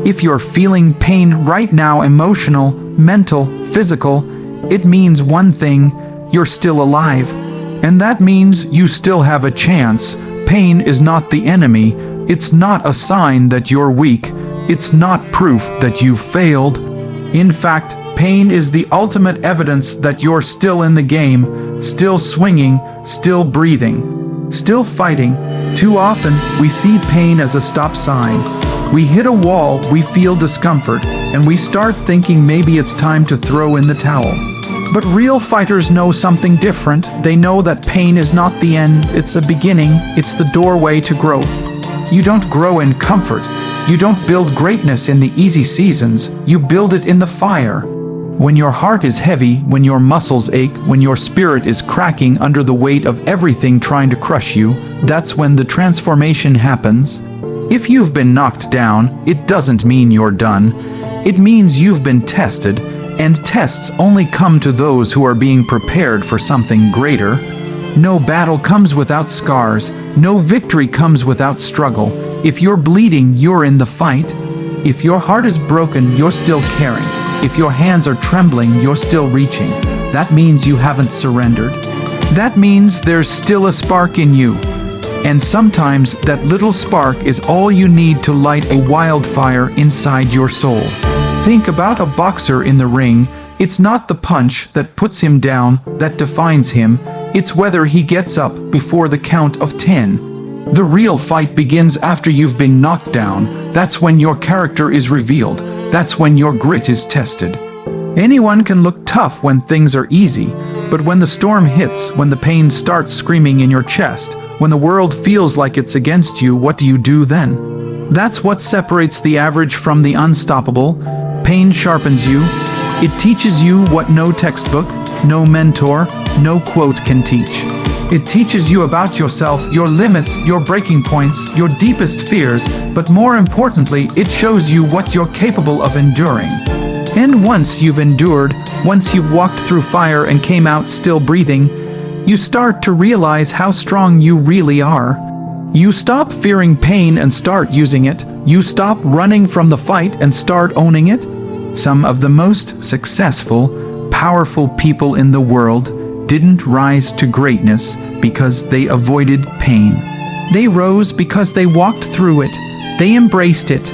If you're feeling pain right now, emotional, mental, physical, it means one thing: you're still alive. And that means you still have a chance. Pain is not the enemy. It's not a sign that you're weak. It's not proof that you've failed. In fact, pain is the ultimate evidence that you're still in the game, still swinging, still breathing, still fighting. Too often, we see pain as a stop sign. We hit a wall, we feel discomfort, and we start thinking maybe it's time to throw in the towel. But real fighters know something different. They know that pain is not the end, it's a beginning, it's the doorway to growth. You don't grow in comfort. You don't build greatness in the easy seasons, you build it in the fire. When your heart is heavy, when your muscles ache, when your spirit is cracking under the weight of everything trying to crush you, that's when the transformation happens. If you've been knocked down, it doesn't mean you're done. It means you've been tested, and tests only come to those who are being prepared for something greater. No battle comes without scars. No victory comes without struggle. If you're bleeding, you're in the fight. If your heart is broken, you're still caring. If your hands are trembling, you're still reaching. That means you haven't surrendered. That means there's still a spark in you. And sometimes that little spark is all you need to light a wildfire inside your soul. Think about a boxer in the ring. It's not the punch that puts him down that defines him. It's whether he gets up before the count of 10. The real fight begins after you've been knocked down. That's when your character is revealed. That's when your grit is tested. Anyone can look tough when things are easy, but when the storm hits, when the pain starts screaming in your chest, when the world feels like it's against you, what do you do then? That's what separates the average from the unstoppable. Pain sharpens you. It teaches you what no textbook, no mentor, no quote can teach. It teaches you about yourself, your limits, your breaking points, your deepest fears, but more importantly, it shows you what you're capable of enduring. And once you've endured, once you've walked through fire and came out still breathing, you start to realize how strong you really are. You stop fearing pain and start using it. You stop running from the fight and start owning it. Some of the most successful, powerful people in the world didn't rise to greatness because they avoided pain. They rose because they walked through it. They embraced it.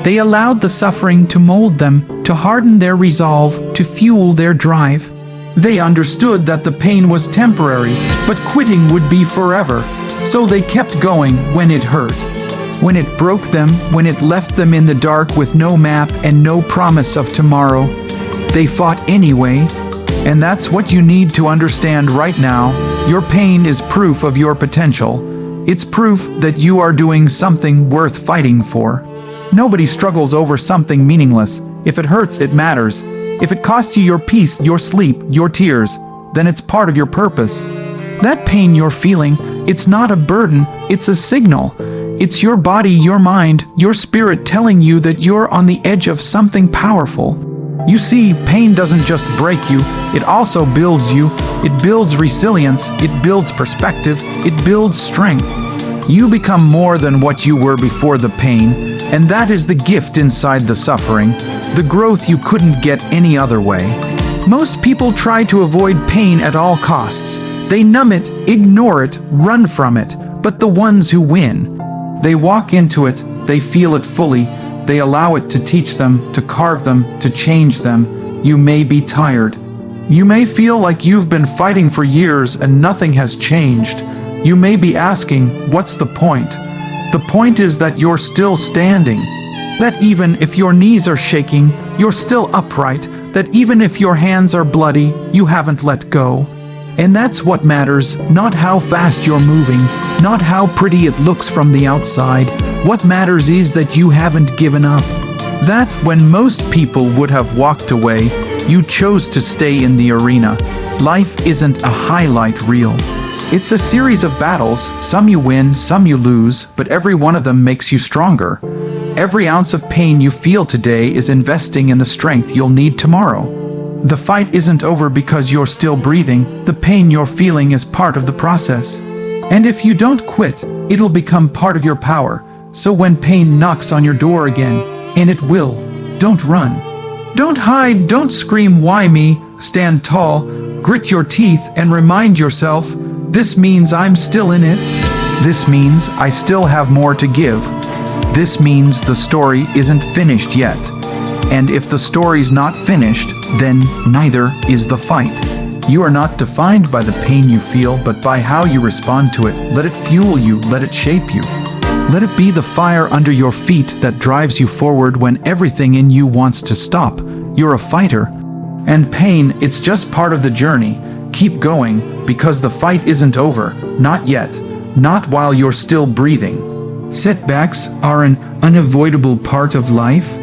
They allowed the suffering to mold them, to harden their resolve, to fuel their drive. They understood that the pain was temporary, but quitting would be forever. So they kept going when it hurt. When it broke them, when it left them in the dark with no map and no promise of tomorrow, they fought anyway. And that's what you need to understand right now. Your pain is proof of your potential. It's proof that you are doing something worth fighting for. Nobody struggles over something meaningless. If it hurts, it matters. If it costs you your peace, your sleep, your tears, then it's part of your purpose. That pain you're feeling, it's not a burden, it's a signal. It's your body, your mind, your spirit telling you that you're on the edge of something powerful. You see, pain doesn't just break you, it also builds you. It builds resilience, it builds perspective, it builds strength. You become more than what you were before the pain, and that is the gift inside the suffering, the growth you couldn't get any other way. Most people try to avoid pain at all costs. They numb it, ignore it, run from it. But the ones who win, they walk into it, they feel it fully, they allow it to teach them, to carve them, to change them. You may be tired. You may feel like you've been fighting for years and nothing has changed. You may be asking, what's the point? The point is that you're still standing. That even if your knees are shaking, you're still upright. That even if your hands are bloody, you haven't let go. And that's what matters, not how fast you're moving, not how pretty it looks from the outside. What matters is that you haven't given up. That when most people would have walked away, you chose to stay in the arena. Life isn't a highlight reel. It's a series of battles. Some you win, some you lose, but every one of them makes you stronger. Every ounce of pain you feel today is investing in the strength you'll need tomorrow. The fight isn't over because you're still breathing. The pain you're feeling is part of the process. And if you don't quit, it'll become part of your power. So when pain knocks on your door again, and it will. Don't run. Don't hide, don't scream, why me? Stand tall, grit your teeth, and remind yourself, this means I'm still in it. This means I still have more to give. This means the story isn't finished yet. And if the story's not finished, then neither is the fight. You are not defined by the pain you feel, but by how you respond to it. Let it fuel you, let it shape you. Let it be the fire under your feet that drives you forward when everything in you wants to stop. You're a fighter. And pain, it's just part of the journey. Keep going, because the fight isn't over. Not yet. Not while you're still breathing. Setbacks are an unavoidable part of life.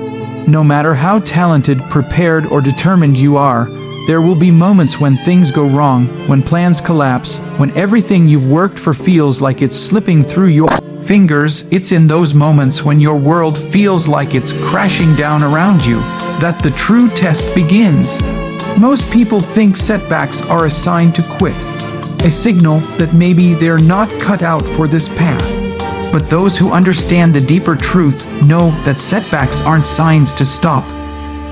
No matter how talented, prepared, or determined you are, there will be moments when things go wrong, when plans collapse, when everything you've worked for feels like it's slipping through your fingers. It's in those moments when your world feels like it's crashing down around you that the true test begins. Most people think setbacks are a sign to quit, a signal that maybe they're not cut out for this path. But those who understand the deeper truth know that setbacks aren't signs to stop.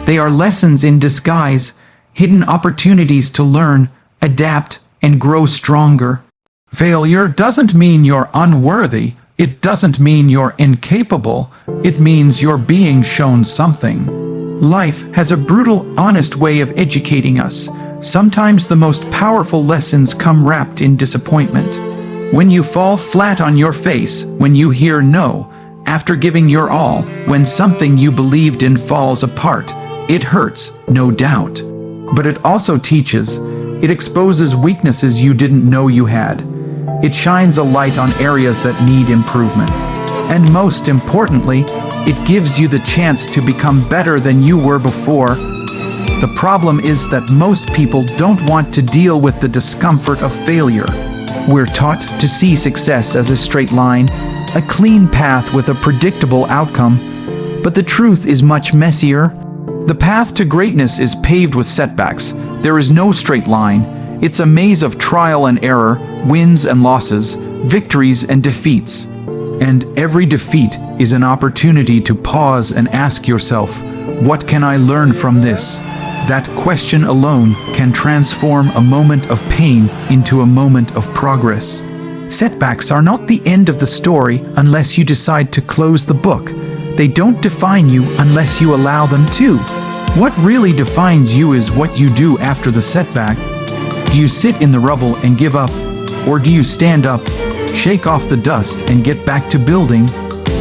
They are lessons in disguise, hidden opportunities to learn, adapt, and grow stronger. Failure doesn't mean you're unworthy. It doesn't mean you're incapable. It means you're being shown something. Life has a brutal, honest way of educating us. Sometimes the most powerful lessons come wrapped in disappointment. When you fall flat on your face, when you hear no, after giving your all, when something you believed in falls apart, it hurts, no doubt. But it also teaches. It exposes weaknesses you didn't know you had. It shines a light on areas that need improvement. And most importantly, it gives you the chance to become better than you were before. The problem is that most people don't want to deal with the discomfort of failure. We're taught to see success as a straight line, a clean path with a predictable outcome. But the truth is much messier. The path to greatness is paved with setbacks. There is no straight line. It's a maze of trial and error, wins and losses, victories and defeats. And every defeat is an opportunity to pause and ask yourself, what can I learn from this? That question alone can transform a moment of pain into a moment of progress. Setbacks are not the end of the story unless you decide to close the book. They don't define you unless you allow them to. What really defines you is what you do after the setback. Do you sit in the rubble and give up? Or do you stand up, shake off the dust, and get back to building?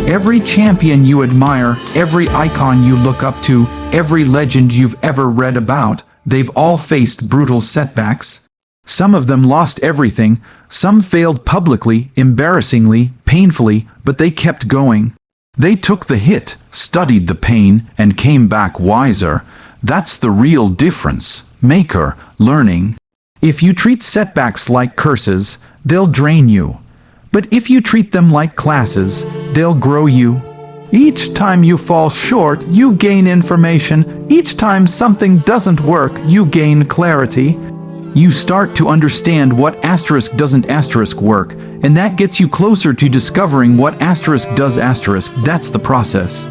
Every champion you admire, every icon you look up to, every legend you've ever read about, they've all faced brutal setbacks. Some of them lost everything, some failed publicly, embarrassingly, painfully, but they kept going. They took the hit, studied the pain, and came back wiser. That's the real difference maker, learning. If you treat setbacks like curses, they'll drain you. But if you treat them like classes, they'll grow you. Each time you fall short, you gain information. Each time something doesn't work, you gain clarity. You start to understand what asterisk doesn't asterisk work, and that gets you closer to discovering what asterisk does asterisk. That's the process.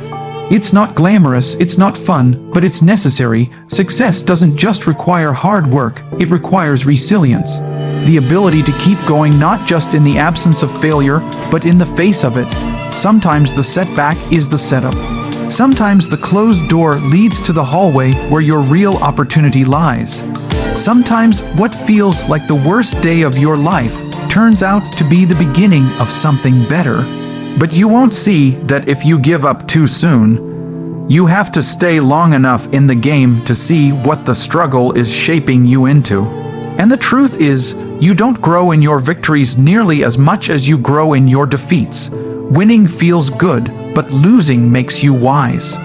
It's not glamorous, it's not fun, but it's necessary. Success doesn't just require hard work, it requires resilience. The ability to keep going not just in the absence of failure, but in the face of it. Sometimes the setback is the setup. Sometimes the closed door leads to the hallway where your real opportunity lies. Sometimes what feels like the worst day of your life turns out to be the beginning of something better. But you won't see that if you give up too soon. You have to stay long enough in the game to see what the struggle is shaping you into. And the truth is, you don't grow in your victories nearly as much as you grow in your defeats. Winning feels good, but losing makes you wise.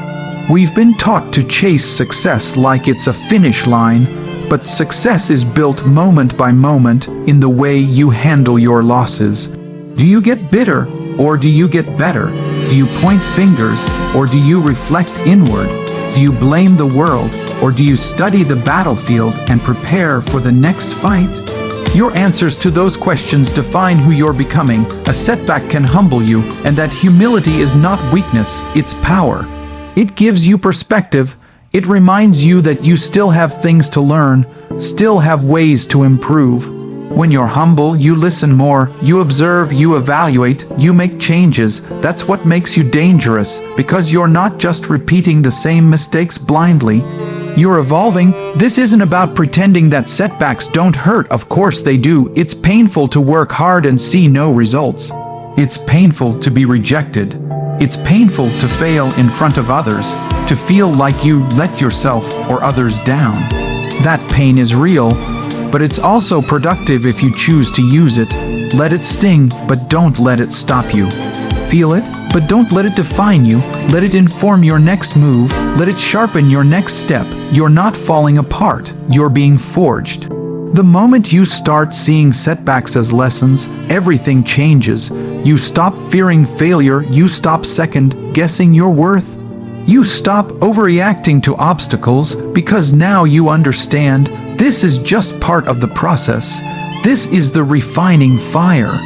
We've been taught to chase success like it's a finish line, but success is built moment by moment in the way you handle your losses. Do you get bitter, or do you get better? Do you point fingers, or do you reflect inward? Do you blame the world, or do you study the battlefield and prepare for the next fight? Your answers to those questions define who you're becoming. A setback can humble you, and that humility is not weakness, it's power. It gives you perspective. It reminds you that you still have things to learn, still have ways to improve. When you're humble, you listen more, you observe, you evaluate, you make changes. That's what makes you dangerous, because you're not just repeating the same mistakes blindly. You're evolving. This isn't about pretending that setbacks don't hurt. Of course they do. It's painful to work hard and see no results. It's painful to be rejected. It's painful to fail in front of others, to feel like you let yourself or others down. That pain is real, but it's also productive if you choose to use it. Let it sting, but don't let it stop you. Feel it, but don't let it define you. Let it inform your next move. Let it sharpen your next step. You're not falling apart. You're being forged. The moment you start seeing setbacks as lessons, everything changes. You stop fearing failure. You stop second-guessing your worth. You stop overreacting to obstacles because now you understand this is just part of the process. This is the refining fire.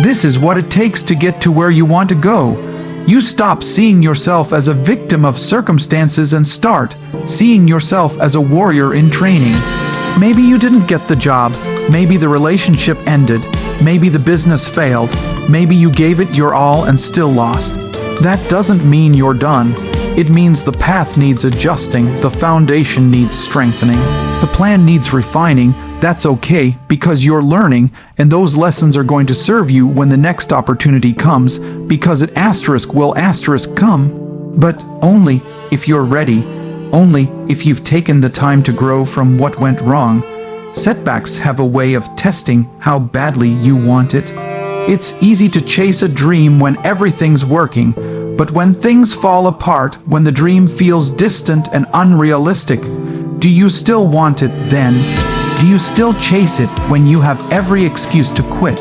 This is what it takes to get to where you want to go. You stop seeing yourself as a victim of circumstances and start seeing yourself as a warrior in training. Maybe you didn't get the job. Maybe the relationship ended. Maybe the business failed. Maybe you gave it your all and still lost. That doesn't mean you're done. It means the path needs adjusting, the foundation needs strengthening, the plan needs refining. That's okay, because you're learning, and those lessons are going to serve you when the next opportunity comes, because it will come, but only if you're ready, only if you've taken the time to grow from what went wrong. Setbacks have a way of testing how badly you want it. It's easy to chase a dream when everything's working, but when things fall apart, when the dream feels distant and unrealistic, do you still want it then? Do you still chase it when you have every excuse to quit?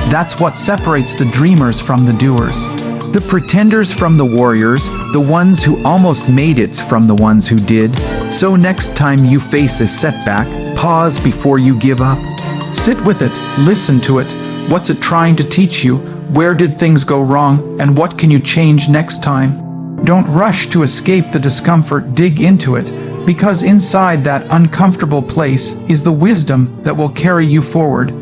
That's what separates the dreamers from the doers. The pretenders from the warriors, the ones who almost made it from the ones who did. So next time you face a setback, pause before you give up. Sit with it, listen to it. What's it trying to teach you? Where did things go wrong, and what can you change next time? Don't rush to escape the discomfort, dig into it, because inside that uncomfortable place is the wisdom that will carry you forward.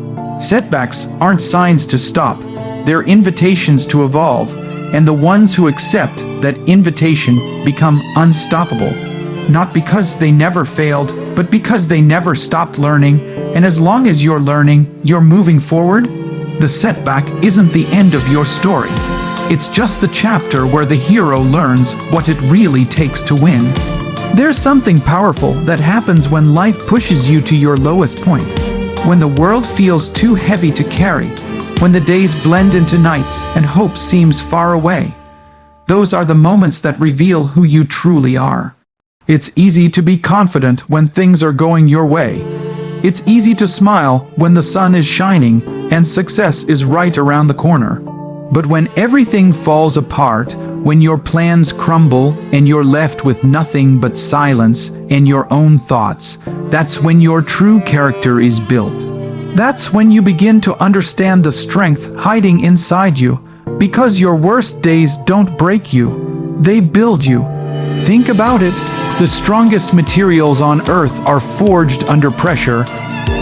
Setbacks aren't signs to stop, they're invitations to evolve, and the ones who accept that invitation become unstoppable. Not because they never failed, but because they never stopped learning, and as long as you're learning, you're moving forward. The setback isn't the end of your story. It's just the chapter where the hero learns what it really takes to win. There's something powerful that happens when life pushes you to your lowest point. When the world feels too heavy to carry. When the days blend into nights and hope seems far away. Those are the moments that reveal who you truly are. It's easy to be confident when things are going your way. It's easy to smile when the sun is shining and success is right around the corner. But when everything falls apart, when your plans crumble and you're left with nothing but silence and your own thoughts, that's when your true character is built. That's when you begin to understand the strength hiding inside you, because your worst days don't break you, they build you. Think about it. The strongest materials on earth are forged under pressure.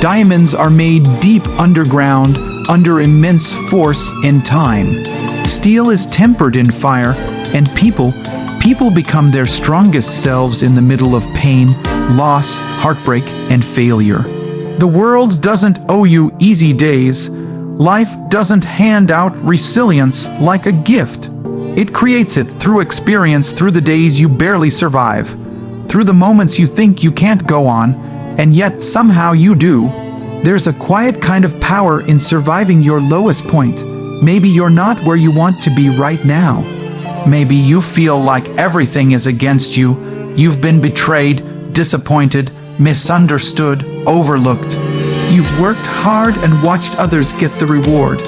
Diamonds are made deep underground, under immense force and time. Steel is tempered in fire, and people become their strongest selves in the middle of pain, loss, heartbreak, and failure. The world doesn't owe you easy days. Life doesn't hand out resilience like a gift. It creates it through experience, through the days you barely survive, through the moments you think you can't go on, and yet somehow you do. There's a quiet kind of power in surviving your lowest point. Maybe you're not where you want to be right now. Maybe you feel like everything is against you. You've been betrayed, disappointed, misunderstood, overlooked. You've worked hard and watched others get the reward.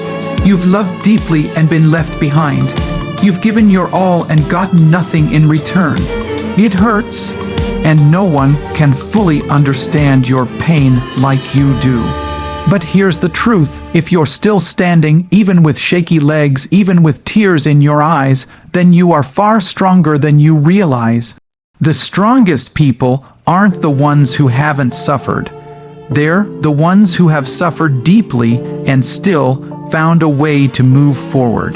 You've loved deeply and been left behind. You've given your all and gotten nothing in return. It hurts, and no one can fully understand your pain like you do. But here's the truth: if you're still standing, even with shaky legs, even with tears in your eyes, then you are far stronger than you realize. The strongest people aren't the ones who haven't suffered. They're the ones who have suffered deeply and still found a way to move forward.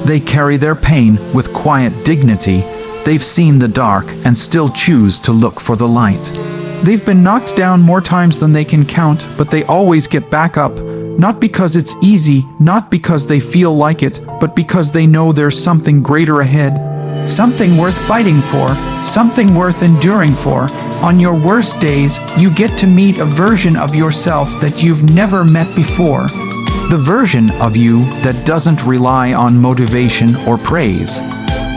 They carry their pain with quiet dignity. They've seen the dark and still choose to look for the light. They've been knocked down more times than they can count, but they always get back up, not because it's easy, not because they feel like it, but because they know there's something greater ahead. Something worth fighting for, something worth enduring for. On your worst days, you get to meet a version of yourself that you've never met before. The version of you that doesn't rely on motivation or praise.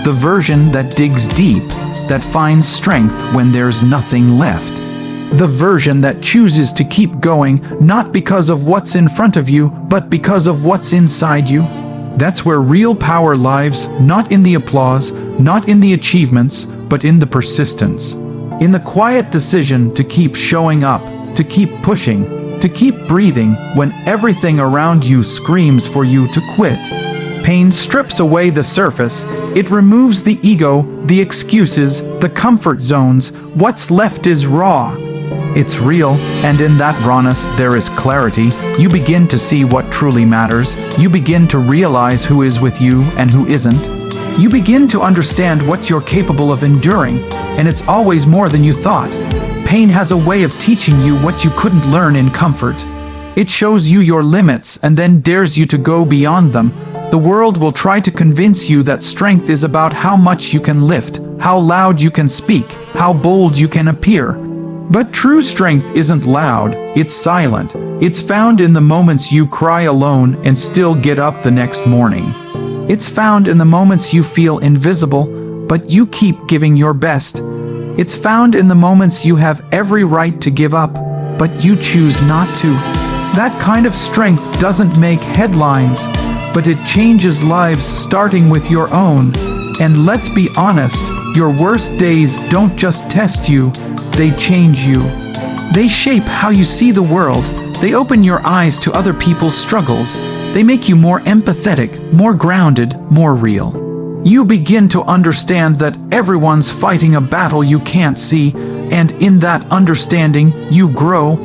The version that digs deep, that finds strength when there's nothing left. The version that chooses to keep going, not because of what's in front of you, but because of what's inside you. That's where real power lies, not in the applause, not in the achievements, but in the persistence. In the quiet decision to keep showing up, to keep pushing, to keep breathing when everything around you screams for you to quit. Pain strips away the surface. It removes the ego, the excuses, the comfort zones. What's left is raw. It's real, and in that rawness there is clarity. You begin to see what truly matters. You begin to realize who is with you and who isn't. You begin to understand what you're capable of enduring, and it's always more than you thought. Pain has a way of teaching you what you couldn't learn in comfort. It shows you your limits and then dares you to go beyond them. The world will try to convince you that strength is about how much you can lift, how loud you can speak, how bold you can appear. But true strength isn't loud, it's silent. It's found in the moments you cry alone and still get up the next morning. It's found in the moments you feel invisible, but you keep giving your best. It's found in the moments you have every right to give up, but you choose not to. That kind of strength doesn't make headlines, but it changes lives, starting with your own. And let's be honest, your worst days don't just test you, they change you. They shape how you see the world. They open your eyes to other people's struggles. They make you more empathetic, more grounded, more real. You begin to understand that everyone's fighting a battle you can't see, and in that understanding, you grow.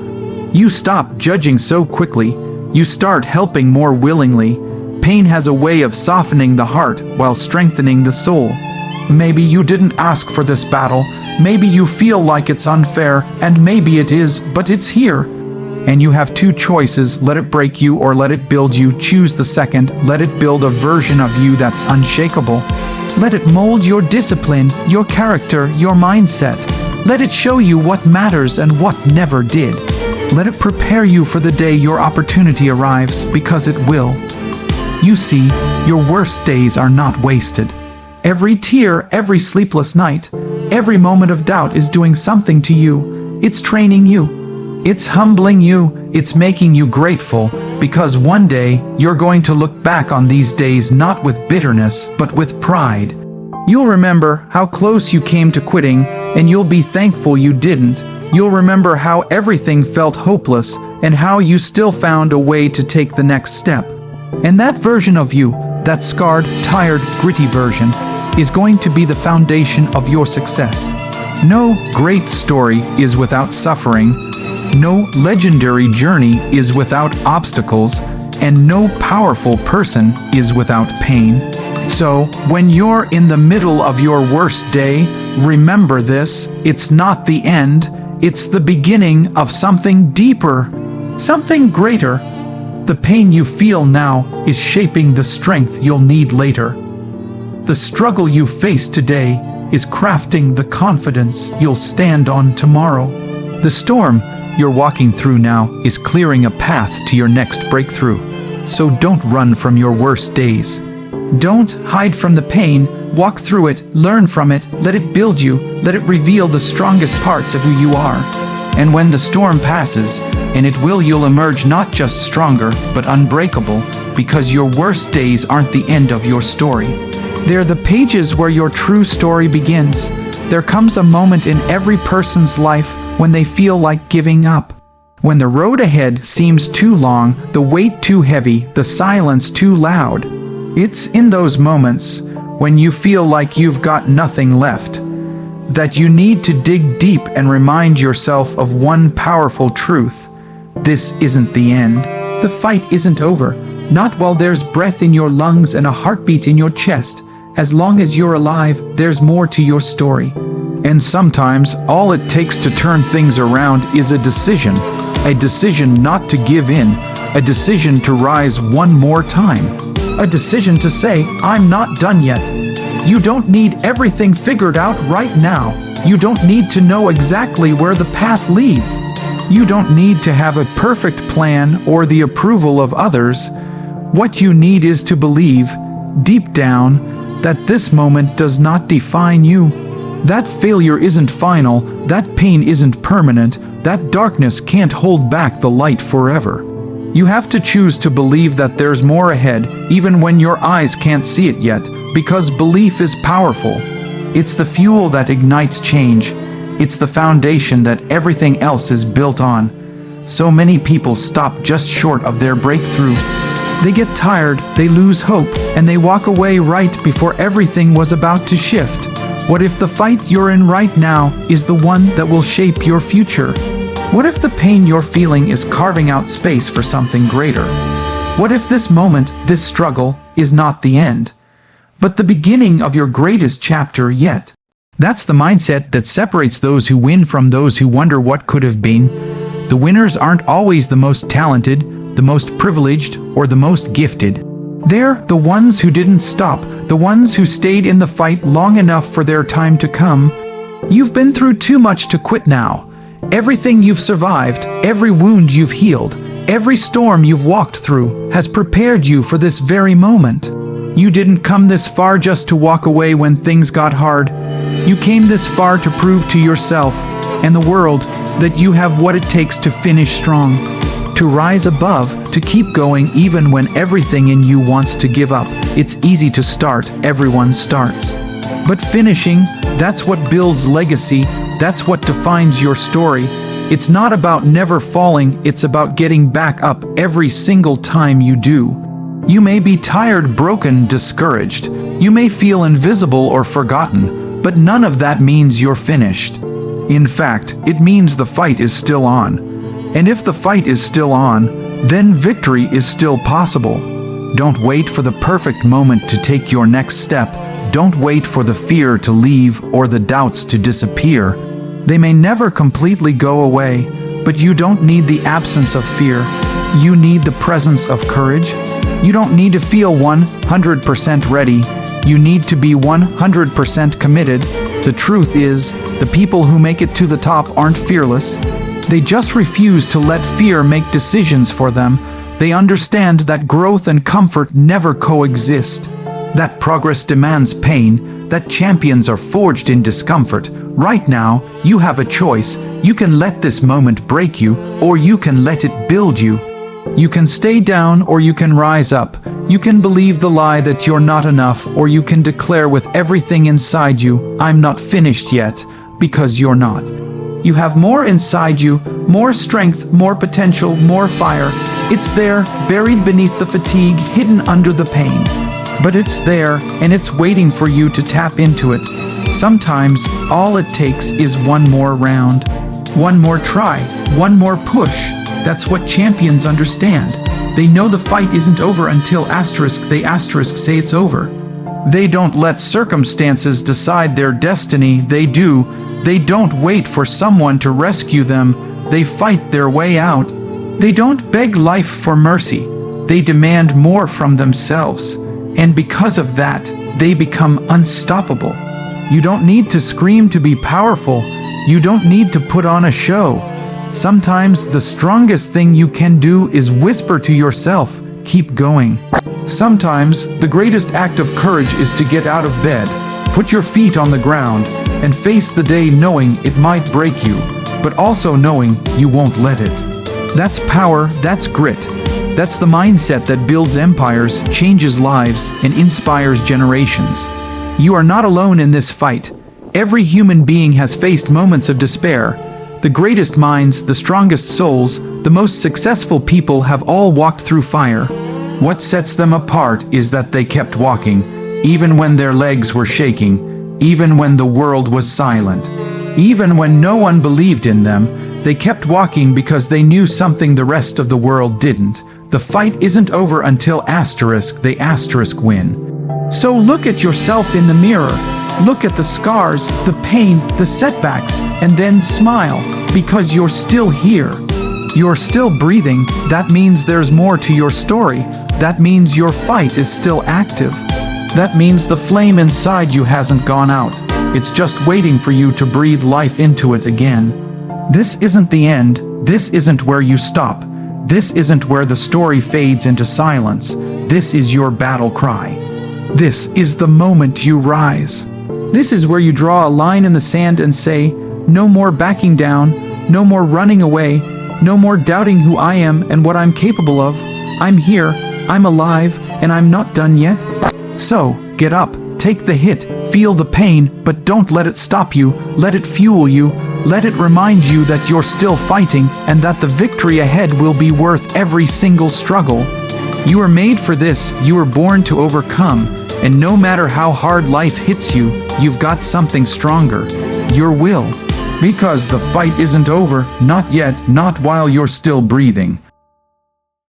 You stop judging so quickly. You start helping more willingly. Pain has a way of softening the heart while strengthening the soul. Maybe you didn't ask for this battle. Maybe you feel like it's unfair, and maybe it is, but it's here. And you have two choices: let it break you or let it build you. Choose the second. Let it build a version of you that's unshakable. Let it mold your discipline, your character, your mindset. Let it show you what matters and what never did. Let it prepare you for the day your opportunity arrives, because it will. You see, your worst days are not wasted. Every tear, every sleepless night, every moment of doubt is doing something to you. It's training you. It's humbling you. It's making you grateful, because one day you're going to look back on these days not with bitterness, but with pride. You'll remember how close you came to quitting, and you'll be thankful you didn't. You'll remember how everything felt hopeless, and how you still found a way to take the next step. And that version of you, that scarred, tired, gritty version, is going to be the foundation of your success. No great story is without suffering. No legendary journey is without obstacles, and no powerful person is without pain. So, when you're in the middle of your worst day, remember this: it's not the end, it's the beginning of something deeper, something greater. The pain you feel now is shaping the strength you'll need later. The struggle you face today is crafting the confidence you'll stand on tomorrow. The storm you're walking through now is clearing a path to your next breakthrough. So don't run from your worst days. Don't hide from the pain. Walk through it, learn from it, let it build you, let it reveal the strongest parts of who you are. And when the storm passes, and it will, you'll emerge not just stronger, but unbreakable, because your worst days aren't the end of your story. They're the pages where your true story begins. There comes a moment in every person's life when they feel like giving up. When the road ahead seems too long, the weight too heavy, the silence too loud. It's in those moments, when you feel like you've got nothing left, that you need to dig deep and remind yourself of one powerful truth. This isn't the end. The fight isn't over. Not while there's breath in your lungs and a heartbeat in your chest. As long as you're alive, there's more to your story. And sometimes, all it takes to turn things around is a decision. A decision not to give in. A decision to rise one more time. A decision to say, I'm not done yet. You don't need everything figured out right now. You don't need to know exactly where the path leads. You don't need to have a perfect plan or the approval of others. What you need is to believe, deep down, that this moment does not define you. That failure isn't final, that pain isn't permanent, that darkness can't hold back the light forever. You have to choose to believe that there's more ahead, even when your eyes can't see it yet, because belief is powerful. It's the fuel that ignites change. It's the foundation that everything else is built on. So many people stop just short of their breakthrough. They get tired, they lose hope, and they walk away right before everything was about to shift. What if the fight you're in right now is the one that will shape your future? What if the pain you're feeling is carving out space for something greater? What if this moment, this struggle, is not the end, but the beginning of your greatest chapter yet? That's the mindset that separates those who win from those who wonder what could have been. The winners aren't always the most talented, the most privileged, or the most gifted. They're the ones who didn't stop, the ones who stayed in the fight long enough for their time to come. You've been through too much to quit now. Everything you've survived, every wound you've healed, every storm you've walked through has prepared you for this very moment. You didn't come this far just to walk away when things got hard. You came this far to prove to yourself and the world that you have what it takes to finish strong, to rise above, to keep going even when everything in you wants to give up. It's easy to start, everyone starts. But finishing, that's what builds legacy, that's what defines your story. It's not about never falling, it's about getting back up every single time you do. You may be tired, broken, discouraged. You may feel invisible or forgotten, but none of that means you're finished. In fact, it means the fight is still on. And if the fight is still on, then victory is still possible. Don't wait for the perfect moment to take your next step. Don't wait for the fear to leave or the doubts to disappear. They may never completely go away, but you don't need the absence of fear. You need the presence of courage. You don't need to feel 100% ready. You need to be 100% committed. The truth is, the people who make it to the top aren't fearless. They just refuse to let fear make decisions for them. They understand that growth and comfort never coexist, that progress demands pain, that champions are forged in discomfort. Right now, you have a choice. You can let this moment break you, or you can let it build you. You can stay down, or you can rise up. You can believe the lie that you're not enough, or you can declare with everything inside you, I'm not finished yet, because you're not. You have more inside you, more strength, more potential, more fire. It's there, buried beneath the fatigue, hidden under the pain. But it's there, and it's waiting for you to tap into it. Sometimes, all it takes is one more round. One more try, one more push. That's what champions understand. They know the fight isn't over until they say it's over. They don't let circumstances decide their destiny, they do. They don't wait for someone to rescue them, they fight their way out. They don't beg life for mercy, they demand more from themselves. And because of that, they become unstoppable. You don't need to scream to be powerful, you don't need to put on a show. Sometimes the strongest thing you can do is whisper to yourself, keep going. Sometimes the greatest act of courage is to get out of bed, put your feet on the ground, and face the day knowing it might break you, but also knowing you won't let it. That's power, that's grit. That's the mindset that builds empires, changes lives, and inspires generations. You are not alone in this fight. Every human being has faced moments of despair. The greatest minds, the strongest souls, The most successful people have all walked through fire. What sets them apart is that they kept walking, even when their legs were shaking, even when the world was silent. Even when no one believed in them, they kept walking because they knew something the rest of the world didn't. The fight isn't over until they win. So look at yourself in the mirror. Look at the scars, the pain, the setbacks, and then smile, because you're still here. You're still breathing. That means there's more to your story. That means your fight is still active. That means the flame inside you hasn't gone out. It's just waiting for you to breathe life into it again. This isn't the end. This isn't where you stop. This isn't where the story fades into silence. This is your battle cry. This is the moment you rise. This is where you draw a line in the sand and say, no more backing down, no more running away, no more doubting who I am and what I'm capable of. I'm here, I'm alive, and I'm not done yet. So, get up, take the hit, feel the pain, but don't let it stop you. Let it fuel you. Let it remind you that you're still fighting and that the victory ahead will be worth every single struggle. You are made for this. You were born to overcome. And no matter how hard life hits you, you've got something stronger. Your will. Because the fight isn't over, not yet, not while you're still breathing.